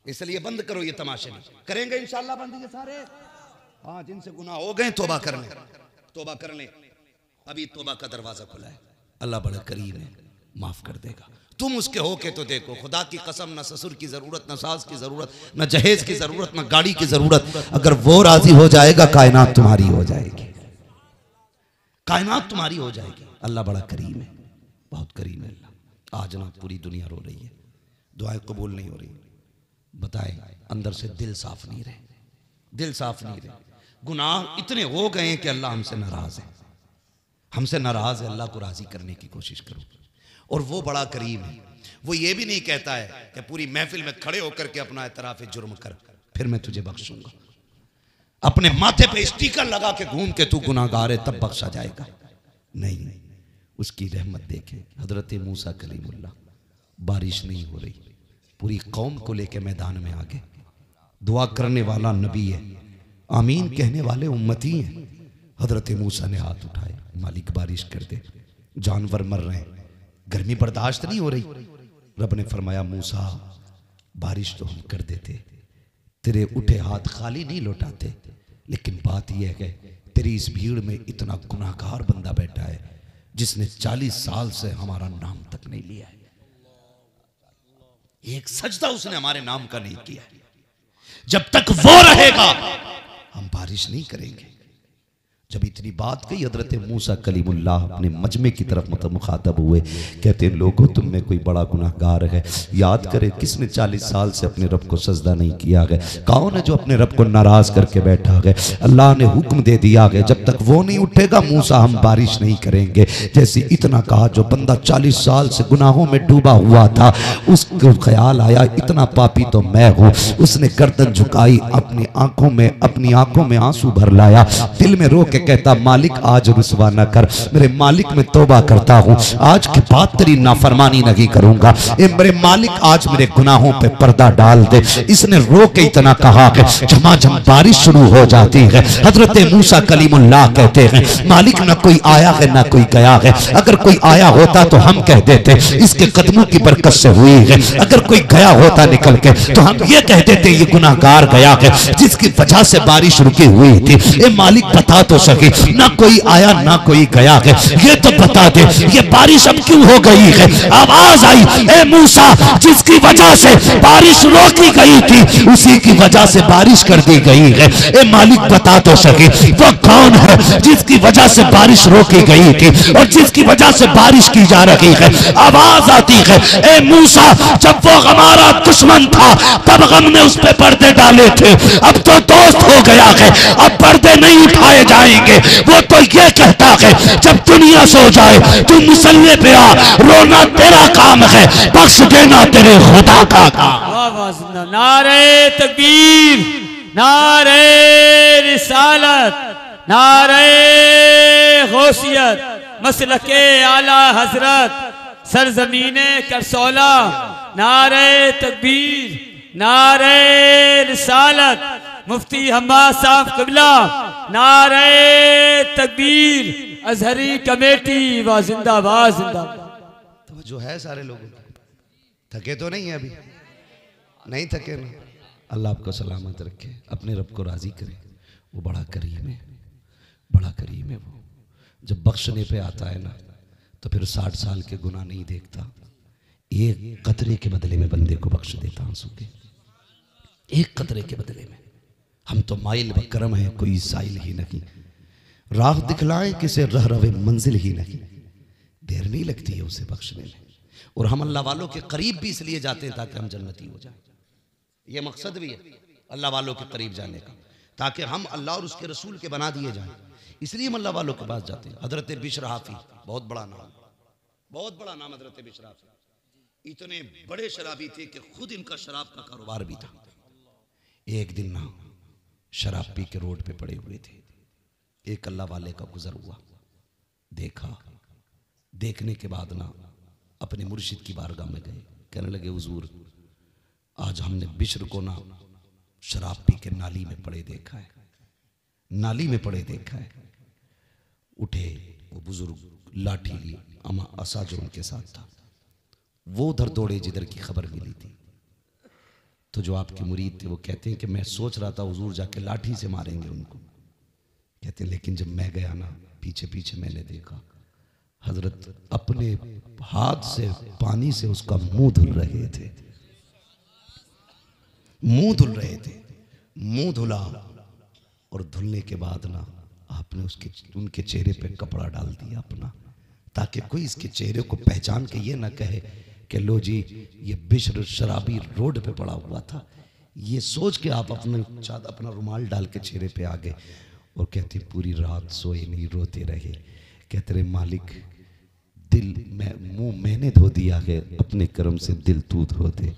इसलिए बंद करो ये तमाशे नहीं। करेंगे इंशाल्लाह बंद ये सारे। हाँ, जिनसे गुनाह हो गए तौबा कर लें, तौबा कर लें। अभी तौबा का दरवाजा खुला है, अल्लाह बड़ा करीम है, माफ कर देगा। तुम उसके हो के तो देखो, खुदा की कसम, ना ससुर की जरूरत, ना सास की जरूरत, ना जहेज की जरूरत, ना गाड़ी की जरूरत। अगर वो राजी हो जाएगा कायनात तुम्हारी हो जाएगी, कायनात तुम्हारी हो जाएगी। अल्लाह बड़ा करीम है, बहुत करीम है अल्लाह। आज ना पूरी दुनिया रो रही है, दुआएं कबूल नहीं हो रही। बताए अंदर से दिल साफ नहीं रहे, दिल साफ नहीं रहे। गुनाह इतने हो गए हैं कि अल्लाह हमसे नाराज है, हमसे नाराज है। अल्लाह को राजी करने की कोशिश करो। और वो बड़ा करीम है, वो ये भी नहीं कहता है कि पूरी महफिल में खड़े होकर के अपना एतराफ जुर्म कर, फिर मैं तुझे बख्शूंगा। अपने माथे पे स्टिकर लगा के घूम के तू गुनाहगार है तब बख्शा जाएगा, नहीं। उसकी रहमत देखे हजरत मूसा कलीमुल्लाह, बारिश नहीं हो रही, पूरी कौम को लेके मैदान में आगे दुआ करने वाला नबी है, आमीन कहने वाले उम्मती हैं। हजरत मूसा ने हाथ उठाए, मालिक बारिश कर दे, जानवर मर रहे हैं, गर्मी बर्दाश्त नहीं हो रही। रब ने फरमाया मूसा बारिश तो हम कर देते, तेरे उठे हाथ खाली नहीं लौटाते, लेकिन बात यह है तेरी इस भीड़ में इतना गुनाहगार बंदा बैठा है जिसने 40 साल से हमारा नाम तक नहीं लिया है, एक सजदा उसने हमारे नाम का नहीं किया। जब तक वो रहेगा हम बारिश नहीं करेंगे। जब इतनी बात कही हजरत मूसा कलीमुल्लाह अपने मजमे की तरफ मुखातब हुए, कहते हैं लोगों तुम में कोई बड़ा गुनाहगार है, याद करे किसने 40 साल से अपने रब को सजदा नहीं किया है, कौन है जो अपने रब को नाराज करके बैठा है। अल्लाह ने हुक्म दे दिया है जब तक वो नहीं उठेगा मूसा हम बारिश नहीं करेंगे। जैसे इतना कहा, जो बंदा 40 साल से गुनाहों में डूबा हुआ था उसको ख्याल आया इतना पापी तो मैं हूँ, उसने गर्दन झुकाई, अपनी आंखों में आंसू भर लाया, दिल में रो के कहता मालिक आज रुसवा न कर, मेरे मालिक मैं तौबा करता हूँ, आज के बाद तेरी नाफरमानी नहीं करूंगा, ए मेरे मालिक आज मेरे गुनाहों पे पर्दा डाल दे। इसने रो के इतना कहा कि झमाझम बारिश शुरू हो जाती है। हजरत मूसा कलीमुल्लाह कहते हैं मालिक न कोई आया है न कोई गया है, अगर कोई आया होता तो हम कह देते इसके कदमों की बरकत से हुई है, अगर कोई गया होता निकल के तो हम ये कह देते ये गुनाहगार गया है जिसकी वजह से बारिश रुकी हुई थी। ए मालिक बता तो सके, ना कोई आया ना कोई गया है, ये तो बता दे ये बारिश अब क्यों हो गई है। आवाज आई ए मूसा जिसकी वजह से बारिश रोकी गई थी उसी की वजह से बारिश कर दी गई है। ए मालिक बता तो सके वो कौन है जिसकी वजह से बारिश रोकी गई थी और जिसकी वजह से बारिश की जा रही है। आवाज आती है ए मूसा जब वो हमारा दुश्मन था तब हमने उस पे पर्दे डाले थे, अब तो दोस्त हो गया है अब पर्दे नहीं उठाए जाएंगे। वो तो ये कहता है जब दुनिया सो जाए तू मुसल्ले पे आ, रोना तेरा काम है, बख्श देना तेरे खुदा का काम। नारे तकबीर, नारे रिसालत, नारे गौसियत, मसलके आला हजरत, सरजमीने करसौला, नारे तकबीर, नारे रिसालत, मुफ्ती हम्माद साहब क़िबला, नारे तकबीर, अजहरी कमेटी व जिंदाबाद जिंदाबाद। तो जो है सारे लोग थके तो नहीं है, अभी नहीं थके ना। अल्लाह आपको सलामत रखे, अपने रब को राजी करे, वो बड़ा करीम है, बड़ा करीम है। वो जब बख्शने पे आता है ना तो फिर 60 साल के गुनाह नहीं देखता, एक कतरे के बदले में बंदे को बख्श देता आंसू के, एक कतरे के बदले में। हम तो माइल व करम है कोई साइल ही नहीं, राह दिखलाए किसे रह रवे मंजिल ही नहीं, देर नहीं लगती है उसे बख्शने में। और हम अल्लाह वालों के करीब भी इसलिए जाते हैं ताकि हम जन्नती हो जाएं, ये मकसद भी है अल्लाह वालों के करीब जाने का, ताकि हम अल्लाह और उसके रसूल के बना दिए जाएं, इसलिए हम अल्लाह वालों के पास जाते हैं। हजरत बिशर हाफी, बहुत बड़ा नाम, बहुत बड़ा नाम हजरत बिशर हाफी, इतने बड़े शराबी थे कि खुद इनका शराब का कारोबार भी था। एक दिन ना शराब पी के रोड पे पड़े हुए थे, एक अल्लाह वाले का गुजर हुआ, देखा, देखने के बाद ना अपने मुर्शिद की बारगाह में गए, कहने लगे हुजूर आज हमने बिशर को ना शराब पी के नाली में पड़े देखा है, नाली में पड़े देखा है। उठे वो बुजुर्ग, लाठी ली, अमा असा जो उनके साथ था, वो उधर दौड़े जिधर की खबर मिली थी। तो जो आपके मुरीद थे वो कहते हैं कि मैं सोच रहा था हुजूर जाके लाठी से मारेंगे उनको। कहते हैं लेकिन जब मैं गया ना, पीछे पीछे मैंने देखा हजरत अपने हाथ से पानी से उसका मुंह धुल रहे थे, मुंह धुल रहे थे। मुंह धुला और धुलने के बाद ना आपने उनके चेहरे पे कपड़ा डाल दिया अपना, ताकि कोई इसके चेहरे को पहचान के ये ना कहे कि लो जी ये बिश्र शराबी रोड पे पड़ा हुआ था। ये सोच के आप अपना रुमाल डाल के चेहरे पे आ गए और कहते पूरी रात सोए नहीं, रोते रहे। कहते रहे मालिक दिल मुंह मैंने धो दिया है, अपने कर्म से दिल तू धो दे।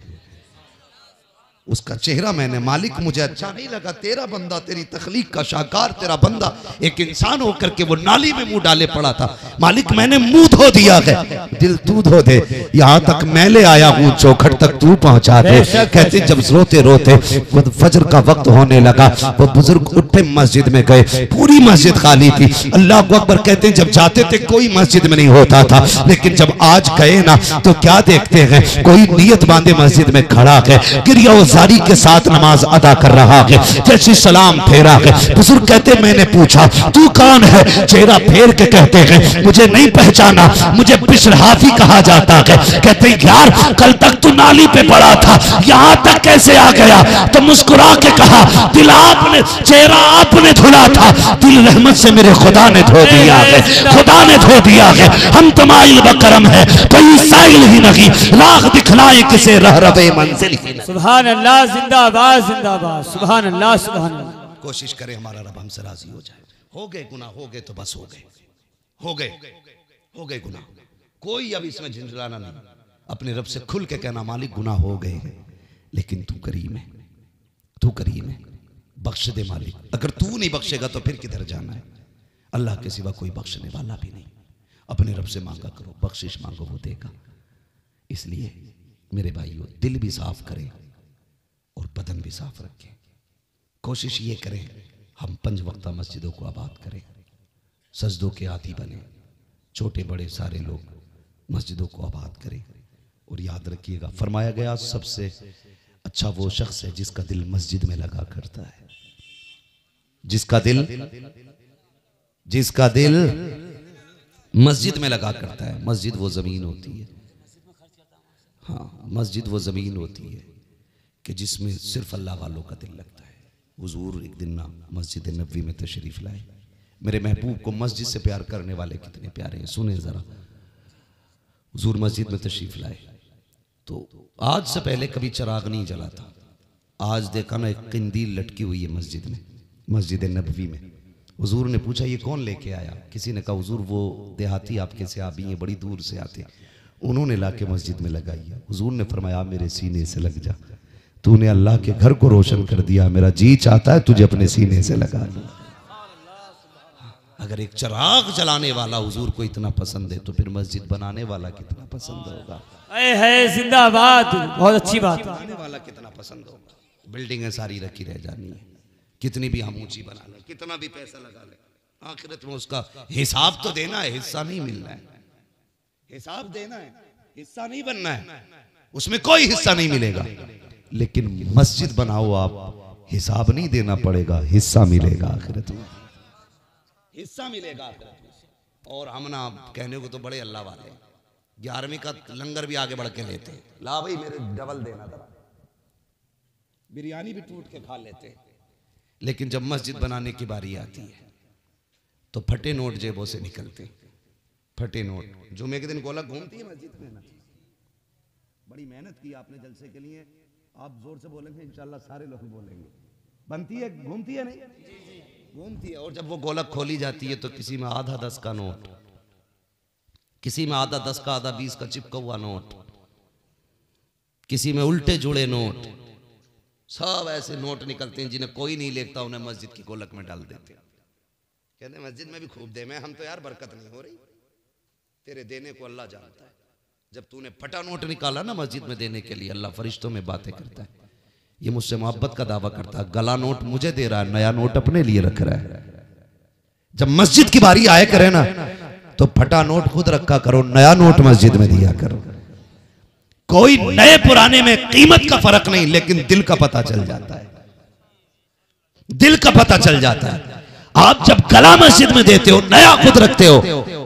उसका चेहरा मैंने, मालिक मुझे अच्छा नहीं लगा, तेरा बंदा, तेरी तखलीक का शाहकार तेरा बंदा एक इंसान होकर के वो नाली में मुंह डाले पड़ा था, मालिक मैंने मुंह धो दिया है, दिल तू धो दे। यहाँ तक मैं ले आया हूँ, चौखट तक तू पहुंचा दे। कहते जब रोते रोते वो फजर का वक्त होने लगा, वो बुजुर्ग उठे मस्जिद में गए, पूरी मस्जिद खाली थी। अल्लाह अकबर। कहते जब जाते थे कोई मस्जिद में नहीं होता था, लेकिन जब आज गए ना तो क्या देखते हैं, कोई नियत बांधे मस्जिद में खड़ा है, गिरिया जारी के साथ नमाज अदा कर रहा है, जैसे सलाम फेरा है। बुजुर्ग कहते मैंने पूछा तू कौन है, चेहरा फेर के कहते हैं मुझे नहीं पहचाना, मुझे बिश्र हाफी कहा जाता है। कहते यार कल तक तू नाली पे पड़ा था, यहाँ तक कैसे आ गया? तो मुस्कुरा के कहा दिल आपने, चेहरा आपने धुला था, दिल रहमत से मेरे खुदा ने धो दिया है, खुदा ने धो दिया है। हम तमाइल बकरम है, कोई साइल ही नहीं, राह दिखलाए किसे रह रवे मंजिल ही। सुभान अल्लाह, जिंदाबाद जिंदाबाद, सुभान अल्लाह सुभान अल्लाह। कोशिश करें हमारा रब हमसे राजी हो जाए। हो गए गुनाह, हो गए तो बस हो गए, हो गए, हो गए गुनाह। कोई अब इसमें झंझलाना नहीं, अपने रब से खुल के कहना मालिक गुनाह हो गए, लेकिन तू करीम है, तू करीम है, बख्श दे मालिक। अगर तू नहीं बख्शेगा तो फिर किधर जाना है? अल्लाह के सिवा कोई बख्शने वाला भी नहीं। अपने रब से मांगा करो, बख्शिश मांगो, वो देगा। इसलिए मेरे भाइयों दिल भी साफ करें और बदन भी साफ रखें। कोशिश ये करें हम 5 वक्ता मस्जिदों को आबाद करें, सजदों के आदी बने, छोटे बड़े सारे लोग मस्जिदों को आबाद करें। और याद रखिएगा फरमाया गया सबसे अच्छा वो शख्स है जिसका दिल मस्जिद में लगा करता है, जिसका दिल मस्जिद में लगा करता है। मस्जिद वो जमीन होती है, हाँ मस्जिद वो जमीन होती है कि जिसमें सिर्फ अल्लाह वालों का दिल लगता है। हुजूर एक दिन ना मस्जिद नबवी में तशरीफ लाए। मेरे महबूब को मस्जिद से प्यार करने वाले कितने प्यारे हैं, सुने जरा। हुजूर मस्जिद में तशरीफ लाए तो आज से पहले कभी चिराग नहीं जला था। आज देखा ना एक कंदील लटकी हुई है मस्जिद में, मस्जिद नबवी में। हुजूर ने पूछा ये कौन लेके आया? किसी ने कहा हुजूर वो देहाती आपके से आबी हैं, बड़ी दूर से आते, उन्होंने लाके मस्जिद में लगाई है। हुजूर ने फरमाया मेरे सीने से लग जा, तूने अल्लाह के घर को रोशन कर दिया, मेरा जी चाहता है तुझे अपने सीने से लगा लो। अगर एक चिराग जलाने वाला हुजूर को इतना पसंद है तो फिर मस्जिद बनाने वाला कितना पसंद होगा? है जिंदाबाद, बहुत अच्छी बात। बनाने वाला कितना पसंद होगा? बिल्डिंगें सारी रखी रह जानी है, कितनी भी हम ऊंची बना लें, कितना भी पैसा लगा लें, आखिरत में उसका हिसाब तो देना है, हिस्सा नहीं मिलना है। हिसाब देना है, हिस्सा नहीं बनना है, उसमें कोई हिस्सा नहीं मिलेगा। लेकिन मस्जिद बनाओ आप, हिसाब नहीं देना पड़ेगा, हिस्सा मिलेगा आखिरत में, हिस्सा मिलेगा आखिरत में। और हम ना कहने को तो बड़े अल्लाह वाले, 11वीं का लंगर भी आगे बढ़ के लेते, ला भाई मेरे डबल देना, बिरयानी भी टूट के खा लेते। लेकिन जब मस्जिद बनाने की बारी आती है तो फटे नोट जेबों से निकलते, फटे नोट। जुमे के दिन गोलक घूमती है मस्जिद में ना, बड़ी मेहनत की आपने जलसे के लिए, आप जोर से बोलेंगे इंशाल्लाह सारे लोग बोलेंगे। बनती है, घूमती है नहीं? घूमती है। और जब वो गोलक खोली जाती है तो किसी में आधा 10 का नोट, किसी में आधा 10 का, आधा 20 का चिपका हुआ नोट, किसी में उल्टे जुड़े नोट, सब ऐसे नोट निकलते हैं जिन्हें कोई नहीं लेता, उन्हें मस्जिद की गोलक में डाल देते। कहते मस्जिद में भी खूब दे, में हम तो यार बरकत नहीं हो रही, तेरे देने को अल्लाह जानता है। जब तूने फटा नोट निकाला ना मस्जिद में देने के लिए, अल्लाह फरिश्तों में बातें करता है, ये मुझसे मोहब्बत का दावा करता है, गला नोट मुझे दे रहा है, नया नोट अपने लिए रख रहा है। जब मस्जिद की बारी आए करे ना तो फटा नोट खुद रखा करो, नया नोट मस्जिद में दिया करो। कोई नए पुराने में कीमत का फर्क नहीं, लेकिन दिल का पता चल जाता है, दिल का पता चल जाता है। आप जब गला मस्जिद में देते हो, नया खुद रखते हो,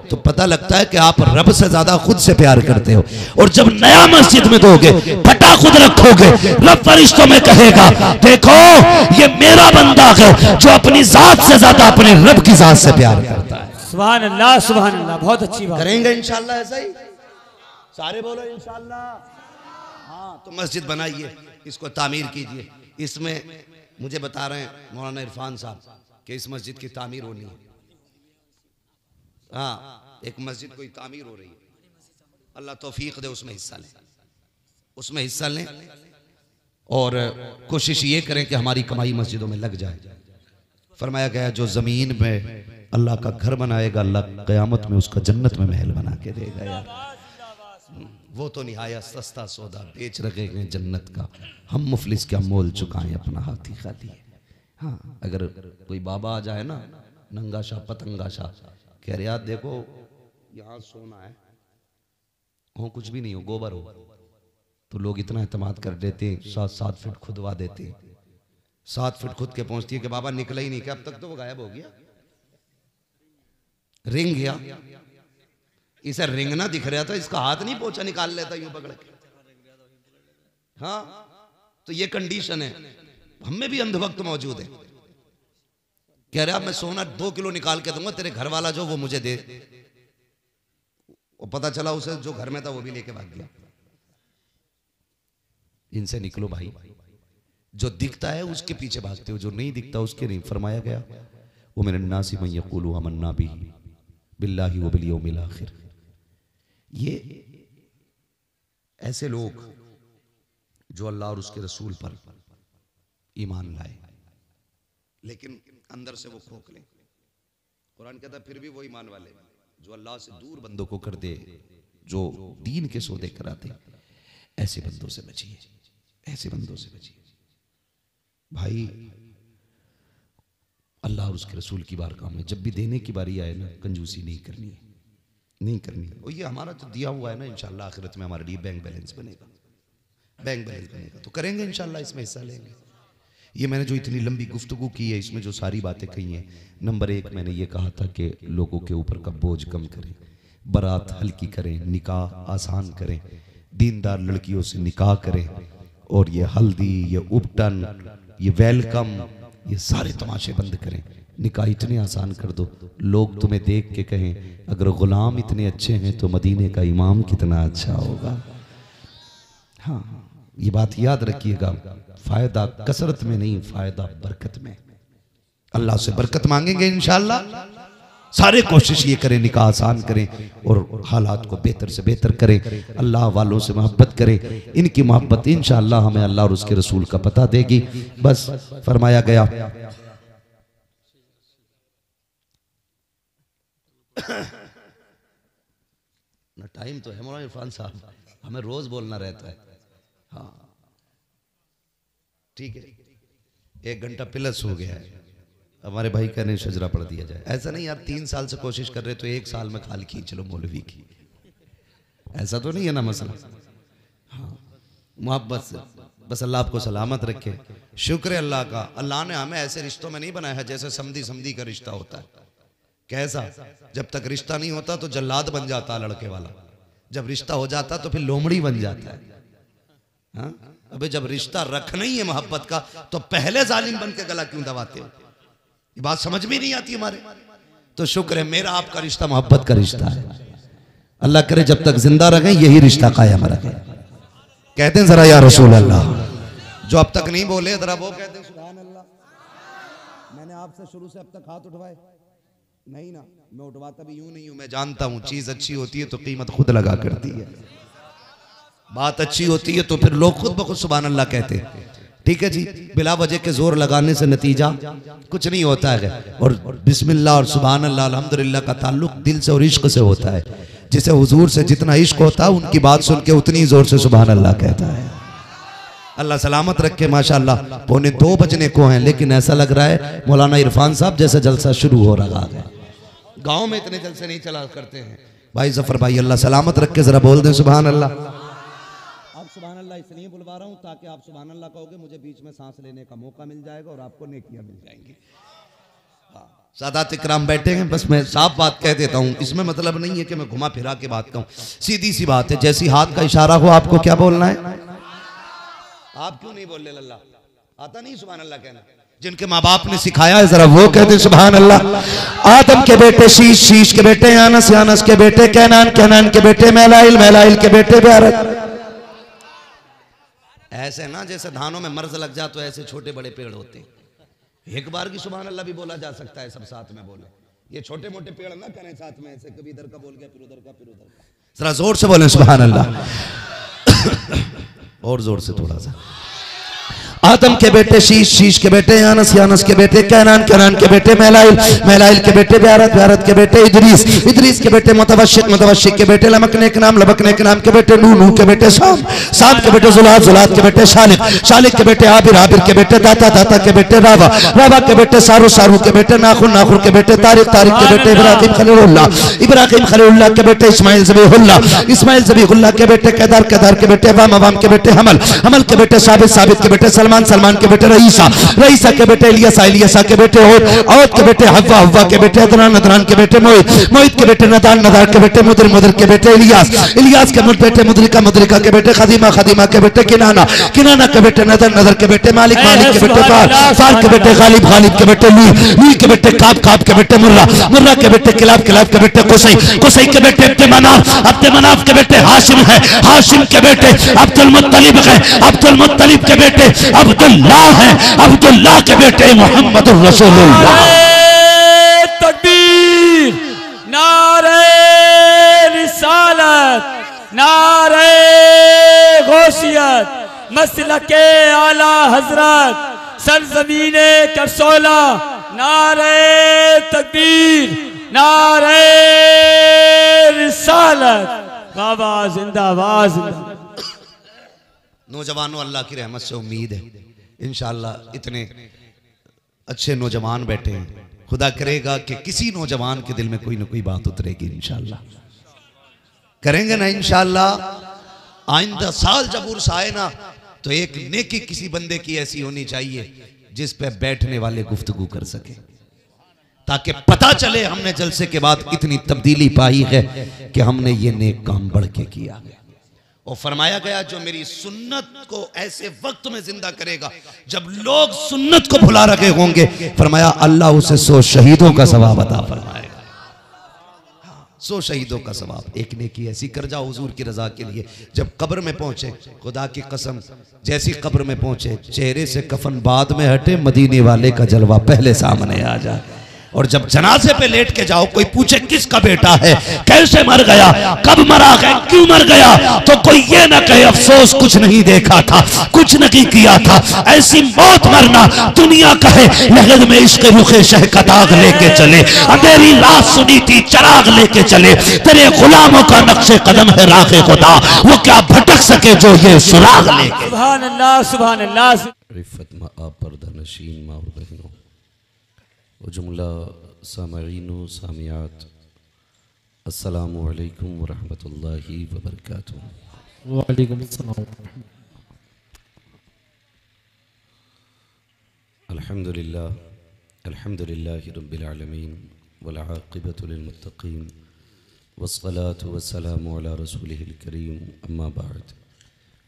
तो पता लगता है कि आप रब से ज्यादा खुद से प्यार करते हो। और जब नया मस्जिद में दोगे, फटा खुद रखोगे, रब फरिश्तों में कहेगा देखो ये मेरा बंदा है जो अपनी जात से ज्यादा अपने रब की जात से प्यार करता है। सुभान अल्लाह, सुभान अल्लाह, बहुत अच्छी बात। करेंगे इंशाल्लाह ऐसा ही, सारे बोलो इंशाल्लाह। हाँ, तो मस्जिद बनाइए, इसको तामीर कीजिए। इसमें मुझे बता रहे हैं मौलाना इरफान साहब कि इस मस्जिद की तामीर होनी है। हाँ, एक मस्जिद कोई तामीर हो रही है, अल्लाह तौफीक दे उसमें हिस्सा लें, उसमें हिस्सा लें और कोशिश ये करें कि हमारी कमाई मस्जिदों में लग जाए। फरमाया गया जो जमीन में अल्लाह का घर बनाएगा, अल्लाह क़यामत में उसका जन्नत में महल बना के देगा। यार वो तो निहाया सस्ता सौदा बेच रखे हैं जन्नत का, हम मुफलिस क्या मोल चुकाएं अपना हाथी खाली है। हाँ, अगर कोई बाबा आ जाए ना, नंगा शाह पतंगा शाह, कह रहे यार देखो यहाँ सोना है, हो कुछ भी नहीं हो, गोबर हो, तो लोग इतना एतमाद कर देते हैं, 7-7 फीट खुदवा देते हैं। 7 फीट खुद के पहुंचती है कि बाबा निकला ही नहीं, क्या अब तक तो वो गायब हो गया, रिंग गया। इसे रिंगना दिख रहा था, इसका हाथ नहीं पहुंचा, निकाल लेता यूं पकड़ के। हाँ, तो ये कंडीशन है, हम में भी अंधभक्त मौजूद है। कह रहा मैं सोना 2 किलो निकाल के दूंगा, तेरे घर वाला जो वो मुझे दे। वो पता चला उसे जो घर में था वो भी लेके भाग गया। इनसे निकलो भाई, जो दिखता है उसके पीछे भागते हो, जो नहीं दिखता उसके नहीं। फरमाया गया वो मेरे नासी मन यक़ूलु आमन्ना बिल्लाहि व बिल यौमिल आखिर। ये ऐसे लोग जो अल्लाह और उसके रसूल पर ईमान लाए, लेकिन अंदर से वो खोखले। कुरान कहता है फिर भी वो ईमान वाले जो अल्लाह से दूर बंदों को कर दे, जो दीन के सौदे कराते, ऐसे बंदों से बचिए, ऐसे बंदों से बचिए भाई। अल्लाह और उसके रसूल की बारगाह में जब भी देने की बारी आए ना, कंजूसी नहीं करनी है, नहीं करनी है। और ये हमारा जो दिया हुआ है ना, इंशाल्लाह आखिरत में हमारे लिए बैंक बैलेंस बनेगा, बैंक बैलेंस बनेगा, तो करेंगे इंशाल्लाह, इसमें हिस्सा लेंगे। ये मैंने जो इतनी लंबी गुफ्तगू की है, इसमें जो सारी बातें कही हैं, नंबर 1 मैंने ये कहा था कि लोगों के ऊपर का बोझ कम करें, बारात हल्की करें, निकाह आसान करें, दीनदार लड़कियों से निकाह करें, और ये हल्दी, ये उपटन, ये वेलकम, ये सारे तमाशे बंद करें। निकाह इतने आसान कर दो, लोग तुम्हें देख के कहें अगर गुलाम इतने अच्छे हैं तो मदीने का इमाम कितना अच्छा होगा। हाँ, ये बात याद रखिएगा, फायदा कसरत में नहीं, फायदा बरकत में। अल्लाह से बरकत मांगेंगे इंशाअल्लाह। सारे कोशिश ये करें निकाह आसान करें और हालात को बेहतर से बेहतर करें, अल्लाह वालों से मोहब्बत करें। इनकी मोहब्बत इंशाअल्लाह हमें अल्लाह और उसके रसूल का पता देगी। बस फरमाया गया ना, टाइम तो है मौलाना इरफान साहब, हमें रोज बोलना रहता है। हाँ ठीक है, 1 घंटा प्लस हो गया है। हमारे भाई कहने शजरा पढ़ दिया जाए। ऐसा नहीं यार, 3 साल से कोशिश कर रहे तो 1 साल में खाल खींच लो मौलवी की, ऐसा तो नहीं है ना मसला। हाँ, मोहब्बत से बस अल्लाह आपको सलामत रखे। शुक्र है अल्लाह का, अल्लाह ने हमें ऐसे रिश्तों में नहीं बनाया है जैसे समधी समधी का रिश्ता होता है। कैसा, जब तक रिश्ता नहीं होता तो जल्लाद बन जाता लड़के वाला, जब रिश्ता हो जाता तो फिर लोमड़ी बन जाता है। हाँ? अबे जब रिश्ता रख नहीं है मोहब्बत का तो पहले जालिम बन के गला क्यों दबाते हो? ये बात समझ में नहीं आती हमारे। तो शुक्र है मेरा आपका रिश्ता मोहब्बत का रिश्ता है। अल्लाह करे जब तक जिंदा रहे यही रिश्ता कायम रखे। कहते हैं जरा या रसूल अल्लाह, जो अब तक नहीं बोले जरा वो कहते हैं सुभान अल्लाह। मैंने आपसे शुरू से अब तक हाथ उठवाए नहीं ना, मैं उठवाता भी यूं नहीं हूं। मैं जानता हूं चीज अच्छी होती है तो कीमत खुद लगा करती है, बात अच्छी होती है तो फिर लोग खुद ब खुद सुभान अल्लाह कहते हैं। ठीक है जी, बिला वजह के जोर लगाने से नतीजा कुछ नहीं होता है। और बिस्मिल्लाह और सुभान अल्लाह अल्हम्दुलिल्लाह का ताल्लुक दिल से और इश्क से होता है। जिसे हुजूर से जितना इश्क होता है उनकी बात सुन के उतनी जोर से सुभान अल्लाह कहता है। अल्लाह सलामत रखे। माशाअल्लाह 1:45 बजने को हैं, लेकिन ऐसा लग रहा है मौलाना इरफान साहब जैसे जलसा शुरू हो रहा है। गाँव में इतने जलसे नहीं चला करते हैं। भाई जफर भाई अल्लाह सलामत रखे, जरा बोल दें सुभान अल्लाह। सुभान अल्लाह इसलिए बुलवा रहा हूं ताकि आप सुभान अल्लाह कहोगे, मुझे बीच में सांस लेने का मौका मिल जाएगा और आपको नेकियां मिल जाएंगी। सादात इकराम बैठे हैं, बस मैं साफ बात कह देता हूं, इसमें मतलब नहीं है कि मैं घुमा फिरा के बात कहूं, सीधी सी बात है। जैसी हाथ का इशारा हो आपको क्या बोलना है। आप क्यों नहीं बोल रहे अल्लाह? आता नहीं सुभान अल्लाह कहना? जिनके माँ बाप ने सिखाया है जरा वो कहते सुभान अल्लाह। आदम के बेटे शीश, शीश के बेटे यानस, यानस के बेटे कैनान, कैनान के बेटे मैलाइल, मैलाइल के बेटे ब्यारत। ऐसे ना जैसे धानों में मर्ज लग जा तो ऐसे छोटे बड़े पेड़ होते हैं। एक बार की सुभान अल्लाह भी बोला जा सकता है, सब साथ में बोले। ये छोटे मोटे पेड़ ना करें साथ में ऐसे, कभी इधर का बोल गया फिर उधर का फिर उधर का। जरा जोर से बोले सुभान अल्लाह। और जोर से थोड़ा सा। आदम के बेटे शीश, शीश के बेटे यानस, यानस के बेटे कैनान, कैनान के बेटे मैलाइल, मैलाइल के बेटे ब्यारत, ब्यारत के बेटे इदरीस, इदरीस के बेटे मुतवशिक, मुतवशिक के बेटे लमकने के नाम, लमकने के नाम के बेटे नूह, नूह के बेटे शाम, शाम के बेटे जुलात, जुलात के बेटे शालिक, शालिक के बेटे आबिर, आबिर के बेटे दाता, दाता के बेटे रावा, रावा के बेटे सारू, सारू के बेटे नाखुर, नाखुर के बेटे तारिक, तारिक के बेटे इब्राहिम खलीलुल्लाह, इब्राहिम खलीलुल्लाह के बेटे इस्माइल ज़बीहुल्लाह, इस्माइल ज़बीहुल्लाह के बेटे केदार, केदार के बेटे अवाम, अवाम के बेटे हमल, हमल के बेटे साबित, साबित के बेटे सलमान, सलमान के बेटे रईसा, रईसा के बेटे इलियासा, इलियासा के बेटे औद के बेटे हव्वा, हव्वा के बेटे अदनान, अदनान के बेटे मोहित, मोहित के बेटे नदान, नदान के बेटे मुदर, मुदर के बेटे इलियास, इलियास के बेटे मुदरिका, मुदरिका के बेटे खदीमा, खदीमा के बेटे किनाना, किनाना के बेटे नदर, नदर के बेटे मालिक, मालिक के बेटे फार, फार के बेटे गालिब, गालिब के बेटे लुई, लुई के बेटे काब, काब के बेटे मुर्रा, मुर्रा के बेटे किलाब, किलाब के बेटे कुसै, कुसै के बेटे अब्दे मनाफ, अब्दे मनाफ के बेटे हाशिम है, हाशिम के बेटे अब्दुल मुत्तलिब है, अब्दुल मुत्तलिब के बेटे अब्दुल्लाह है, अब्दुल्लाह के बेटे मोहम्मद रसूलुल्लाह। तकबीर, नारे रिसालत, नारे गौसियत, मसलके आला हजरत, सरजमीने करसोला, नारे तकबीर, नारे रिसालत, बाबा जिंदाबाद, जिंदाबाद। नौजवानों, अल्लाह की रहमत से उम्मीद है इंशाअल्लाह इतने अच्छे नौजवान बैठे हैं, खुदा करेगा कि किसी नौजवान के दिल में कोई ना कोई बात उतरेगी इंशाअल्लाह। करेंगे ना इंशाअल्लाह। आइंदा साल जब उर्स आए ना तो एक नेकी किसी बंदे की ऐसी होनी चाहिए जिस पे बैठने वाले गुफ्तगू कर सके, ताकि पता चले हमने जलसे के बाद इतनी तब्दीली पाई है कि हमने ये नेक काम बढ़ के किया। और फरमाया गया जो मेरी सुन्नत को ऐसे वक्त में जिंदा करेगा जब लोग सुन्नत को भुला रखे होंगे, फरमाया अल्लाह उसे 100 शहीदों का सवाब अता फरमाएगा। 100 शहीदों का सवाब। एक नेकी ऐसी कर जाओ हुजूर की रजा के लिए, जब कब्र में पहुंचे, खुदा की कसम जैसी कब्र में पहुंचे चेहरे से कफन बाद में हटे, मदीने वाले का जलवा पहले सामने आ जाए। और जब जनाजे पे लेट के जाओ, कोई पूछे किसका बेटा है, कैसे मर गया, कब मरा है, क्यों मर गया, तो कोई ये ना कहे अफसोस कुछ नहीं देखा था, कुछ नहीं किया था। ऐसी मौत मरना दुनिया कहे लहद में इश्क रुखे शह का दाग लेके चले, अंधेरी रात सुनी थी चराग लेके चले, तेरे गुलामों का नक्शे कदम है राखे खुदा, वो क्या भटक सके जो ये सुराग लेके। सुभान अल्लाह, सुभान अल्लाह। रिफ़त मा आप पर्दा नशीन माँ और बहनों और जुमला सामईन व सामियात, अस्सलामु अलैकुम व रहमतुल्लाहि व बरकातुहू। वालेकुम अस्सलाम। अल्हम्दुलिल्लाह, अल्हम्दुलिल्लाहि रब्बिल आलमीन वल आक़िबतु लिल मुत्तक़ीन वस्सलातु वस्सलामु अला रसूलिहिल करीम, अम्मा बाद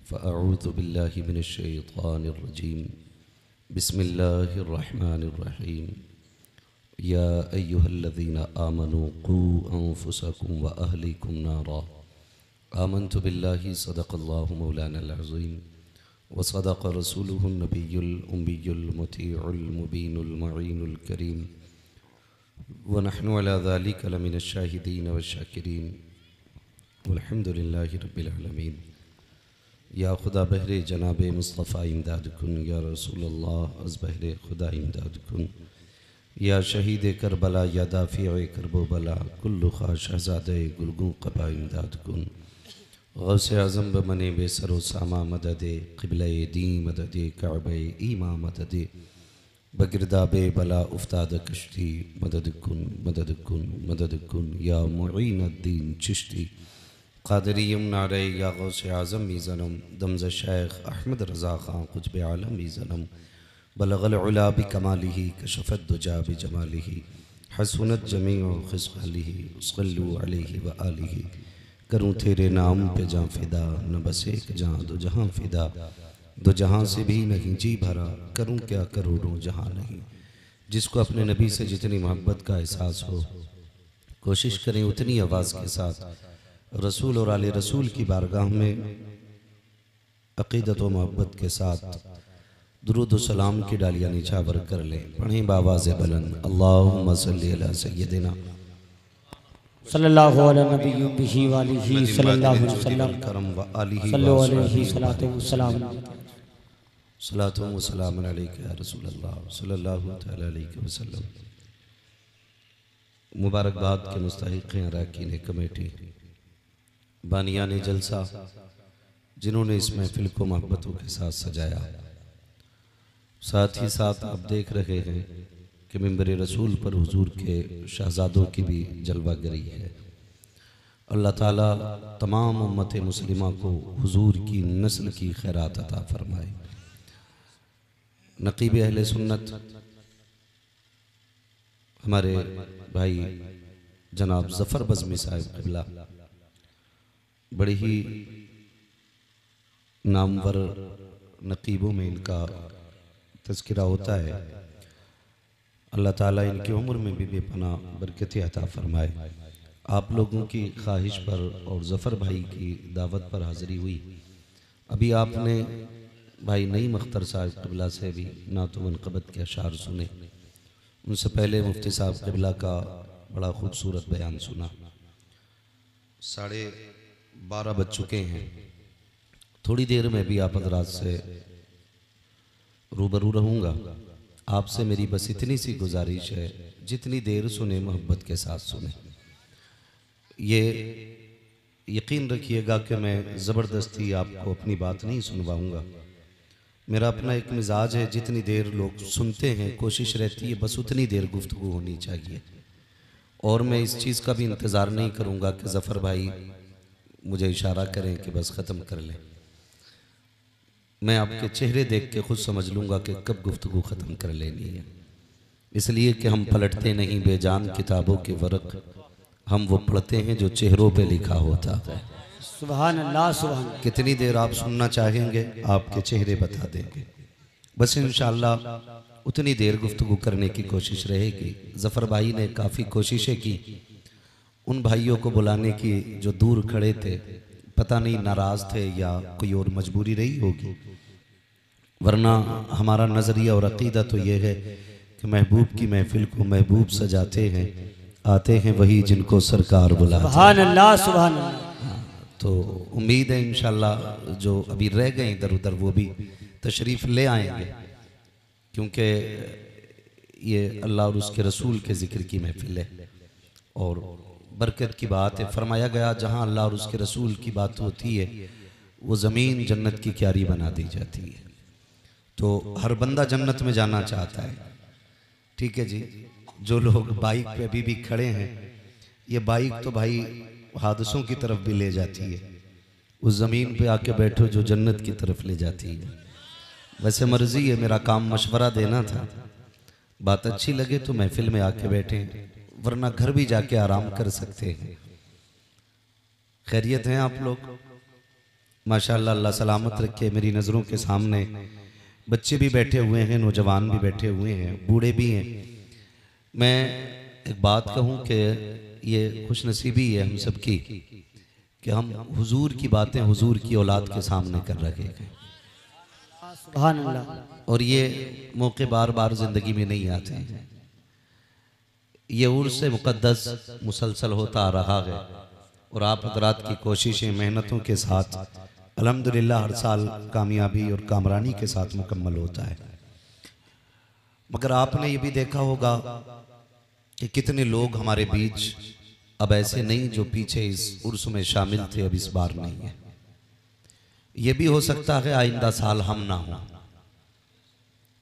फ़अऊज़ु बिल्लाहि मिनश शैतानिर रजीम, बिस्मिल्लाहिर रहमानिर रहीम। या अय्युहल्लज़ीना आमनू क़ू अन्फुसकुम व अहलीकुम नारा, आमन्तु बिल्लाहि सदक़ल्लाहु मौलानल अज़ीम व सदक़ रसूलुहुन नबियुल उम्मियुल मुतीउल मुबीनुल मुईनुल करीम व नहनु अला ज़ालिका लमिनश शाहिदीन व शाकिरीन वल्हम्दुलिल्लाहि रब्बिल आलमीन। या खुदा बहरे जनाबे मुस्तफ़ा इमदाद कुन, या रसूलल्लाह अज़ बहरे खुदा इमदाद कुन, या शहीद करबला या दाफ़िए करबो बला, कुल्लु ख़ा शहज़ादे गुलगुं क़बा इमदाद कुन। गौसे आज़म बमने बेसरो सामा मददे, क़िबले दी मददे, काबे ईमा मददे, बगिरदाबे बला उफ्ताद कश्ती, मदद कुन मदद कुन मदद कुन, या मुईनुद्दीन चिश्ती क़ादिरी नारे या गौसे आज़म मीज़नम दमज़ शेख अहमद रज़ा ख़ान क़ुतब आलम मीज़नम बलगल उला बिकमालिही कशफ़त दुजा बिजमालिही हसनत जमीउ ख़िस्क़ालिही सल्लु अलैहि व आलिही। करूँ तेरे नाम पे जाँ फ़िदा न बस एक जाँ दो जहाँ फ़िदा, दो जहाँ से भी नहीं जी भरा, करूँ क्या करोड़ों जहाँ नहीं। जिसको अपने नबी से जितनी मोहब्बत का एहसास हो कोशिश करें उतनी आवाज़ के साथ रसूल और आले रसूल की बारगाह में अक़ीदत व मोहब्बत के साथ दुरूद व सलाम की डालियाँ निछावर कर लें। पढ़ें बावाज़ बुलंद अल्लाहुम्मा सल्ली अला सय्यदिना सल्लल्लाहु अलैहि नबी बिही वालिही सल्लल्लाहु अलैहि वसल्लम करम व आलिही सल्लु अलैहि सलातो व सलाम। सलातो व सलाम अलैका या रसूल अल्लाह सल्लल्लाहु तआला अलैहि वसल्लम। मुबारकबाद के मुस्तहिक़ हैं अरकान कमेटी, बानियान जलसा, जिन्होंने इस महफिल को मोहब्बतों के साथ सजाया। साथ ही साथ आप देख रहे हैं कि मिंबर रसूल पर हुजूर के शहजादों की भी जलवागरी है। अल्लाह ताला तमाम उम्मत मुस्लिमा को हुजूर की नस्ल की खैरात अता फरमाए। नकीब अहले सुन्नत हमारे भाई जनाब ज़फ़र बज़मी साहिब क़िबला बड़ी ही नामवर नकीबों में इनका तज़किरा होता है। अल्लाह ताला इनकी उम्र में भी बेपनाह बरकत अता फरमाए। आप लोगों की ख्वाहिश पर और ज़फ़र भाई की दावत पर हाज़िरी हुई। अभी आपने भाई नईम अख्तर साहब क़िबला से भी नात व मनक़बत के अशार सुने। उनसे पहले मुफ्ती साहब क़िबला का बड़ा खूबसूरत बयान सुना। 12:30 बज चुके हैं। थोड़ी देर में भी आप हज़रात से रूबरू रहूँगा। आपसे मेरी बस इतनी सी गुजारिश है, जितनी देर सुने मोहब्बत के साथ सुने। ये यकीन रखिएगा कि मैं ज़बरदस्ती आपको अपनी बात नहीं सुनवाऊँगा। मेरा अपना एक मिजाज है, जितनी देर लोग सुनते हैं कोशिश रहती है बस उतनी देर गुफ्तगू होनी चाहिए। और मैं इस चीज़ का भी इंतज़ार नहीं करूँगा कि ज़फ़र भाई मुझे इशारा करें कि बस ख़त्म कर लें। मैं आपके चेहरे देख के खुद समझ लूँगा कि कब गुफ्तगू ख़त्म कर लेनी है। इसलिए कि हम पलटते नहीं बेजान किताबों के वर्क, हम वो पढ़ते हैं जो चेहरों पे लिखा होता है। सुभान अल्लाह सुभान। कितनी देर आप सुनना चाहेंगे आपके चेहरे बता देंगे। बस इंशाअल्लाह उतनी देर गुफ्तगू करने की कोशिश रहेगी। ज़फ़र भाई ने काफ़ी कोशिशें की उन भाइयों को बुलाने की जो दूर खड़े थे, पता नहीं नाराज़ थे या कोई और मजबूरी रही होगी, वरना हमारा नज़रिया और अक़ीदा तो ये है कि महबूब की महफिल को महबूब सजाते हैं, आते हैं वही जिनको सरकार बुलाते हैं। सुभान अल्लाह सुभान अल्लाह। तो उम्मीद है इंशाअल्लाह जो अभी रह गए इधर उधर वो भी तशरीफ़ ले आएंगे, क्योंकि ये अल्लाह और उसके रसूल के ज़िक्र की महफिल है और बरकत की बात है। फरमाया गया जहाँ अल्लाह और उसके रसूल की बात होती है वो ज़मीन जन्नत की क्यारी बना दी जाती है। तो हर बंदा जन्नत में जाना चाहता है, ठीक है जी। जो लोग बाइक पे अभी भी खड़े हैं, ये बाइक तो भाई हादसों की तरफ भी ले जाती है, उस ज़मीन पे आके बैठो जो जन्नत की तरफ ले जाती है। वैसे मर्जी है, मेरा काम मशवरा देना था, बात अच्छी लगे तो महफिल में आके बैठे, वरना घर भी जाके आराम कर सकते हैं। खैरियत हैं आप लोग? माशाअल्लाह, अल्लाह सलामत रखे। मेरी नज़रों के सामने बच्चे भी बैठे हुए हैं, नौजवान भी बैठे हुए हैं, बूढ़े भी हैं। मैं एक बात कहूँ कि ये खुशनसीबी है हम सब की कि हम हुजूर की बातें हुजूर की औलाद के सामने कर रहे हैं। सुभान अल्लाह। और ये मौके बार बार ज़िंदगी में नहीं आते हैं। ये उर्स मुक़द्दस मुसलसल होता आ रहा है और आप हज़रात की कोशिशें मेहनतों के साथ अल्हम्दुलिल्लाह हर साल कामयाबी और कामरानी के साथ मुकम्मल होता है। मगर आपने ये भी देखा होगा कि कितने लोग हमारे बीच अब ऐसे नहीं जो पीछे इस उर्स में शामिल थे, अब इस बार नहीं है। ये भी हो सकता है आइंदा साल हम ना हो।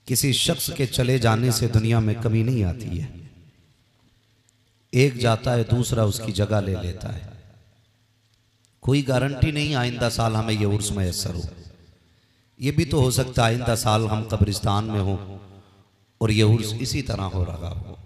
किसी शख्स के चले जाने से दुनिया में कमी नहीं आती है, एक जाता है दूसरा उसकी जगह ले लेता है। कोई गारंटी नहीं आइंदा साल हमें ये उर्स मैसर हो। ये भी तो हो सकता है आइंदा साल हम कब्रिस्तान में हों और ये उर्स इसी तरह हो रहा हो।